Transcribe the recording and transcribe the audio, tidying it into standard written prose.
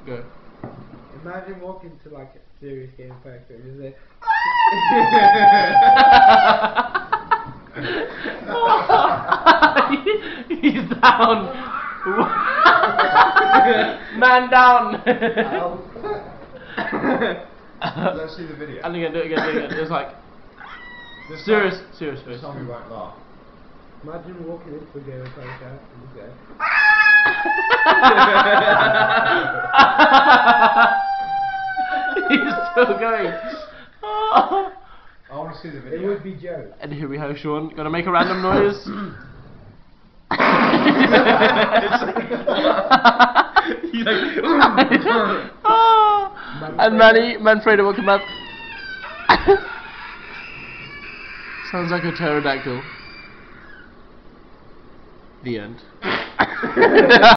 Go. Imagine walking to like a serious game factory and just say, He's down. Man down. Let's see the video. And again, do it again. It's like serious face. Tell me won't laugh. imagine walking into a game factory and just say, He's still going. I want to see the it video. would be Joe. And here we have Sean. Gonna make a random noise. He's like, and Manfredo will come up. Sounds like a pterodactyl. The end.